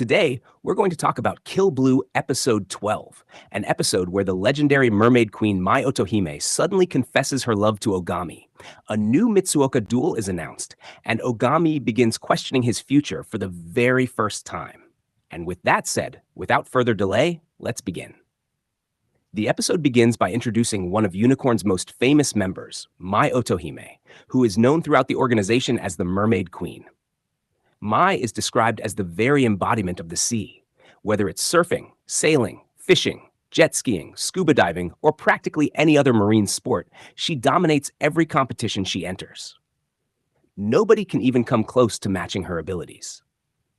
Today, we're going to talk about Kill Blue Episode 12, an episode where the legendary Mermaid Queen Mai Otohime suddenly confesses her love to Ogami. A new Mitsuoka Duel is announced, and Ogami begins questioning his future for the very first time. And with that said, without further delay, let's begin. The episode begins by introducing one of Unicorn's most famous members, Mai Otohime, who is known throughout the organization as the Mermaid Queen. Mai is described as the very embodiment of the sea. Whether it's surfing, sailing, fishing, jet skiing, scuba diving, or practically any other marine sport, she dominates every competition she enters. Nobody can even come close to matching her abilities.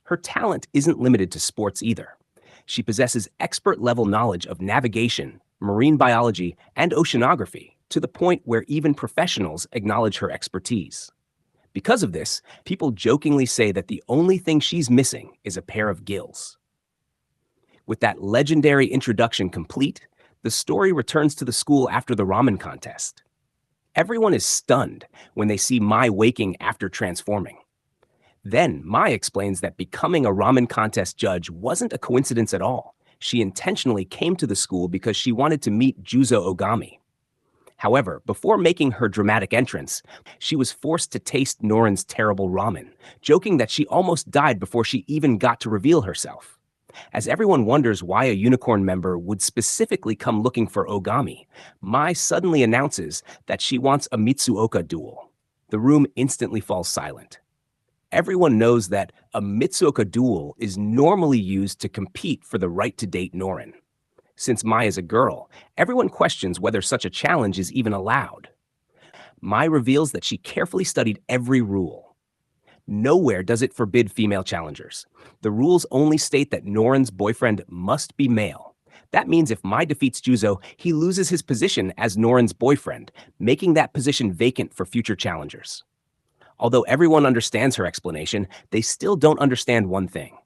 Her talent isn't limited to sports either. She possesses expert-level knowledge of navigation, marine biology, and oceanography, to the point where even professionals acknowledge her expertise. Because of this, people jokingly say that the only thing she's missing is a pair of gills. With that legendary introduction complete, the story returns to the school after the ramen contest. Everyone is stunned when they see Mai waking after transforming. Then, Mai explains that becoming a ramen contest judge wasn't a coincidence at all. She intentionally came to the school because she wanted to meet Juzo Ogami. However, before making her dramatic entrance, she was forced to taste Noren's terrible ramen, joking that she almost died before she even got to reveal herself. As everyone wonders why a Unicorn member would specifically come looking for Ogami, Mai suddenly announces that she wants a Mitsuoka Duel. The room instantly falls silent. Everyone knows that a Mitsuoka Duel is normally used to compete for the right to date Noren. Since Mai is a girl, everyone questions whether such a challenge is even allowed. Mai reveals that she carefully studied every rule. Nowhere does it forbid female challengers. The rules only state that Noren's boyfriend must be male. That means if Mai defeats Juzo, he loses his position as Noren's boyfriend, making that position vacant for future challengers. Although everyone understands her explanation, they still don't understand one thing.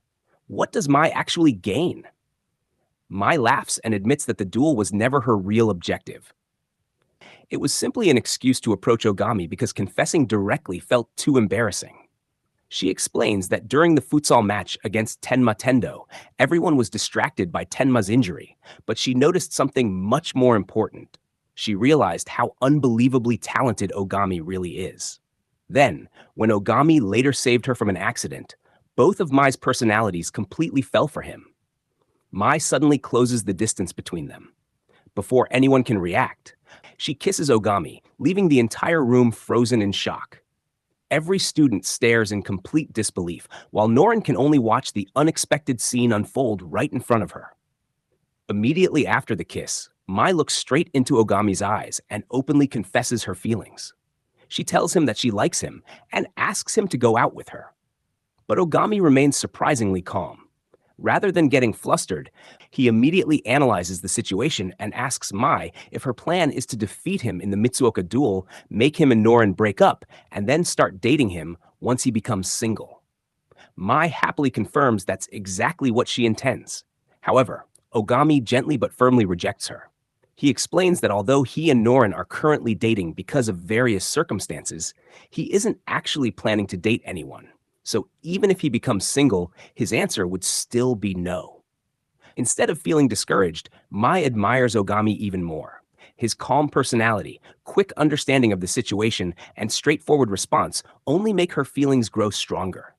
What does Mai actually gain? Mai laughs and admits that the duel was never her real objective. It was simply an excuse to approach Ogami because confessing directly felt too embarrassing. She explains that during the futsal match against Tenma Tendo, everyone was distracted by Tenma's injury, but she noticed something much more important. She realized how unbelievably talented Ogami really is. Then, when Ogami later saved her from an accident, both of Mai's personalities completely fell for him. Mai suddenly closes the distance between them. Before anyone can react, she kisses Ogami, leaving the entire room frozen in shock. Every student stares in complete disbelief, while Noren can only watch the unexpected scene unfold right in front of her. Immediately after the kiss, Mai looks straight into Ogami's eyes and openly confesses her feelings. She tells him that she likes him and asks him to go out with her. But Ogami remains surprisingly calm. Rather than getting flustered, he immediately analyzes the situation and asks Mai if her plan is to defeat him in the Mitsuoka Duel, make him and Noren break up, and then start dating him once he becomes single. Mai happily confirms that's exactly what she intends. However, Ogami gently but firmly rejects her. He explains that although he and Noren are currently dating because of various circumstances, he isn't actually planning to date anyone. So even if he becomes single, his answer would still be no. Instead of feeling discouraged, Mai admires Ogami even more. His calm personality, quick understanding of the situation, and straightforward response only make her feelings grow stronger.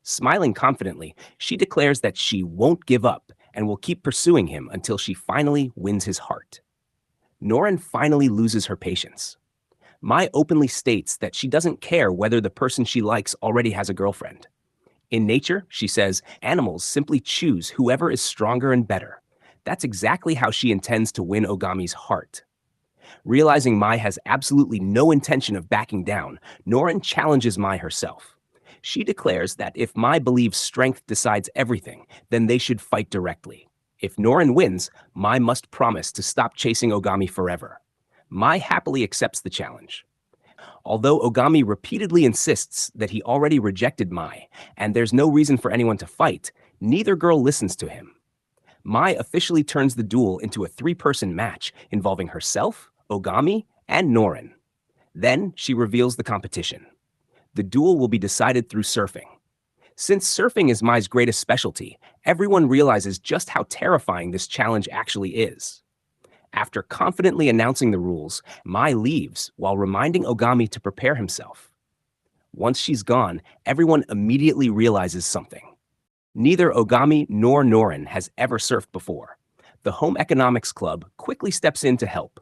Smiling confidently, she declares that she won't give up and will keep pursuing him until she finally wins his heart. Noren finally loses her patience. Mai openly states that she doesn't care whether the person she likes already has a girlfriend. In nature, she says, animals simply choose whoever is stronger and better. That's exactly how she intends to win Ogami's heart. Realizing Mai has absolutely no intention of backing down, Noren challenges Mai herself. She declares that if Mai believes strength decides everything, then they should fight directly. If Noren wins, Mai must promise to stop chasing Ogami forever. Mai happily accepts the challenge. Although Ogami repeatedly insists that he already rejected Mai, and there's no reason for anyone to fight, neither girl listens to him. Mai officially turns the duel into a three-person match involving herself, Ogami, and Noren. Then she reveals the competition. The duel will be decided through surfing. Since surfing is Mai's greatest specialty, everyone realizes just how terrifying this challenge actually is. After confidently announcing the rules, Mai leaves while reminding Ogami to prepare himself. Once she's gone, everyone immediately realizes something. Neither Ogami nor Norin has ever surfed before. The Home Economics Club quickly steps in to help.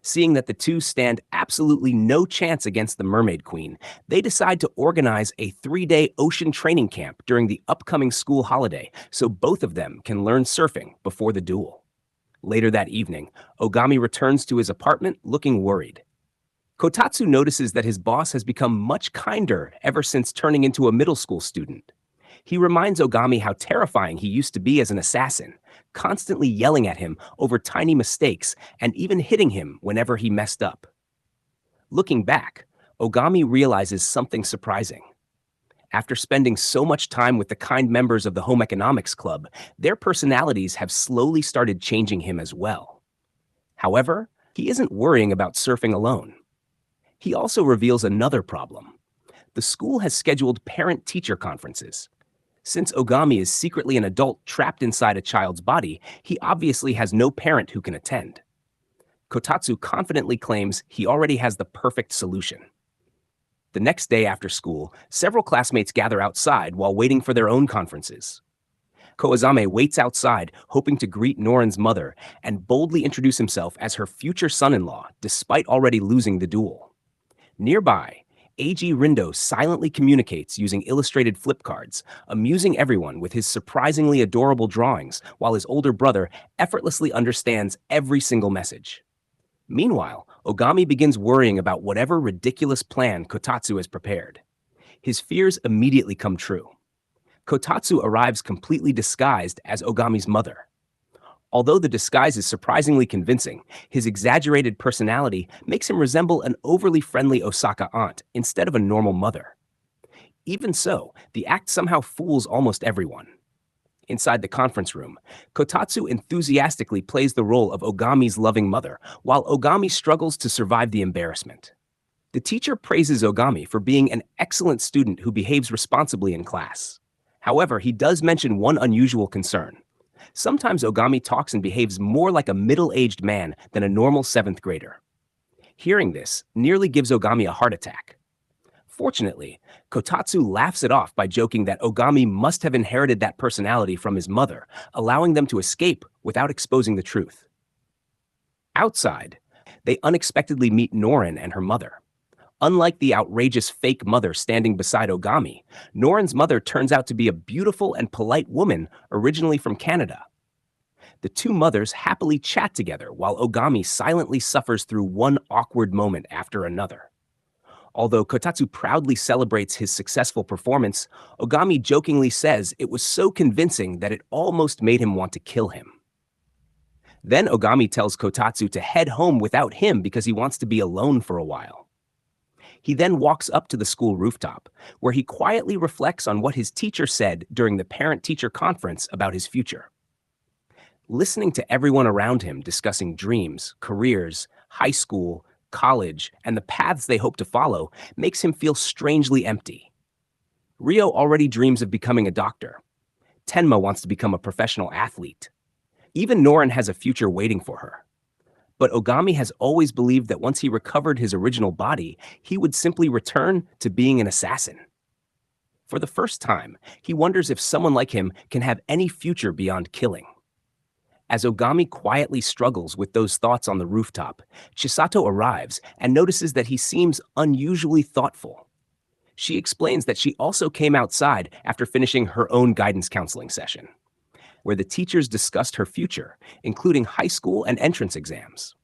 Seeing that the two stand absolutely no chance against the Mermaid Queen, they decide to organize a 3-day ocean training camp during the upcoming school holiday so both of them can learn surfing before the duel. Later that evening, Ogami returns to his apartment looking worried. Kotatsu notices that his boss has become much kinder ever since turning into a middle school student. He reminds Ogami how terrifying he used to be as an assassin, constantly yelling at him over tiny mistakes and even hitting him whenever he messed up. Looking back, Ogami realizes something surprising. After spending so much time with the kind members of the Home Economics Club, their personalities have slowly started changing him as well. However, he isn't worrying about surfing alone. He also reveals another problem. The school has scheduled parent-teacher conferences. Since Ogami is secretly an adult trapped inside a child's body, he obviously has no parent who can attend. Kotatsu confidently claims he already has the perfect solution. The next day after school, several classmates gather outside while waiting for their own conferences. Koizame waits outside, hoping to greet Norin's mother and boldly introduce himself as her future son-in-law, despite already losing the duel. Nearby, A.G. Rindo silently communicates using illustrated flip cards, amusing everyone with his surprisingly adorable drawings, while his older brother effortlessly understands every single message. Meanwhile, Ogami begins worrying about whatever ridiculous plan Kotatsu has prepared. His fears immediately come true. Kotatsu arrives completely disguised as Ogami's mother. Although the disguise is surprisingly convincing, his exaggerated personality makes him resemble an overly friendly Osaka aunt instead of a normal mother. Even so, the act somehow fools almost everyone. Inside the conference room, Kotatsu enthusiastically plays the role of Ogami's loving mother, while Ogami struggles to survive the embarrassment. The teacher praises Ogami for being an excellent student who behaves responsibly in class. However, he does mention one unusual concern. Sometimes Ogami talks and behaves more like a middle-aged man than a normal 7th grader. Hearing this nearly gives Ogami a heart attack. Fortunately, Kotatsu laughs it off by joking that Ogami must have inherited that personality from his mother, allowing them to escape without exposing the truth. Outside, they unexpectedly meet Norin and her mother. Unlike the outrageous fake mother standing beside Ogami, Norin's mother turns out to be a beautiful and polite woman originally from Canada. The two mothers happily chat together while Ogami silently suffers through one awkward moment after another. Although Kotatsu proudly celebrates his successful performance, Ogami jokingly says it was so convincing that it almost made him want to kill him. Then Ogami tells Kotatsu to head home without him because he wants to be alone for a while. He then walks up to the school rooftop, where he quietly reflects on what his teacher said during the parent-teacher conference about his future. Listening to everyone around him discussing dreams, careers, high school, college, and the paths they hope to follow makes him feel strangely empty. Ryo already dreams of becoming a doctor. Tenma wants to become a professional athlete. Even Norin has a future waiting for her. But Ogami has always believed that once he recovered his original body, he would simply return to being an assassin. For the first time, he wonders if someone like him can have any future beyond killing. As Ogami quietly struggles with those thoughts on the rooftop, Chisato arrives and notices that he seems unusually thoughtful. She explains that she also came outside after finishing her own guidance counseling session, where the teachers discussed her future, including high school and entrance exams.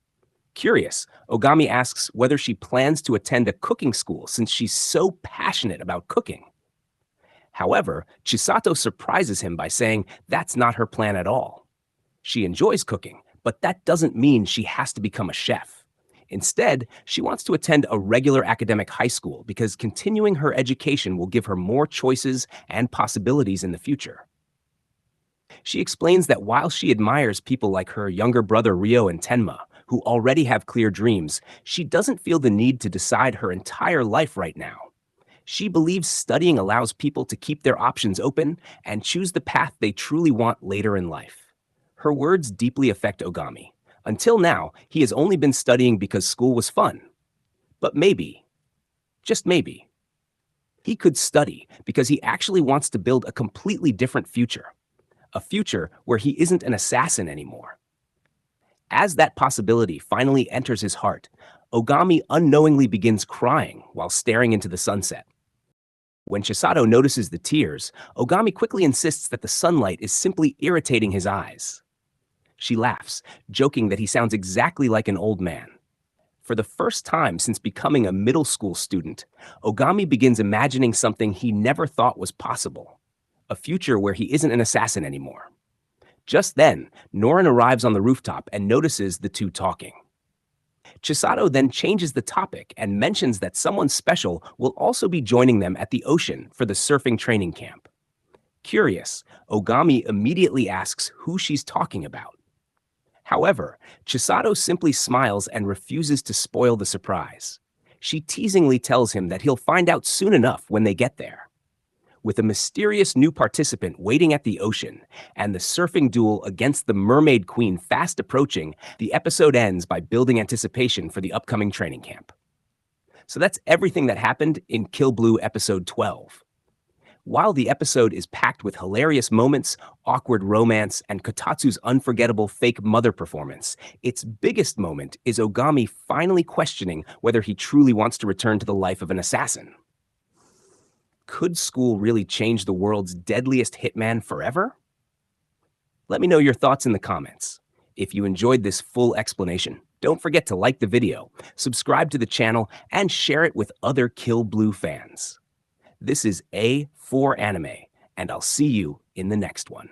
Curious, Ogami asks whether she plans to attend a cooking school since she's so passionate about cooking. However, Chisato surprises him by saying that's not her plan at all. She enjoys cooking, but that doesn't mean she has to become a chef. Instead, she wants to attend a regular academic high school because continuing her education will give her more choices and possibilities in the future. She explains that while she admires people like her younger brother Ryo and Tenma, who already have clear dreams, she doesn't feel the need to decide her entire life right now. She believes studying allows people to keep their options open and choose the path they truly want later in life. Her words deeply affect Ogami. Until now, he has only been studying because school was fun. But maybe, just maybe, he could study because he actually wants to build a completely different future. A future where he isn't an assassin anymore. As that possibility finally enters his heart, Ogami unknowingly begins crying while staring into the sunset. When Chisato notices the tears, Ogami quickly insists that the sunlight is simply irritating his eyes. She laughs, joking that he sounds exactly like an old man. For the first time since becoming a middle school student, Ogami begins imagining something he never thought was possible. A future where he isn't an assassin anymore. Just then, Norin arrives on the rooftop and notices the two talking. Chisato then changes the topic and mentions that someone special will also be joining them at the ocean for the surfing training camp. Curious, Ogami immediately asks who she's talking about. However, Chisato simply smiles and refuses to spoil the surprise. She teasingly tells him that he'll find out soon enough when they get there. With a mysterious new participant waiting at the ocean and the surfing duel against the Mermaid Queen fast approaching, the episode ends by building anticipation for the upcoming training camp. So that's everything that happened in Kill Blue episode 12. While the episode is packed with hilarious moments, awkward romance, and Kotatsu's unforgettable fake mother performance, its biggest moment is Ogami finally questioning whether he truly wants to return to the life of an assassin. Could school really change the world's deadliest hitman forever? Let me know your thoughts in the comments. If you enjoyed this full explanation, don't forget to like the video, subscribe to the channel, and share it with other Kill Blue fans. This is A for Anime, and I'll see you in the next one.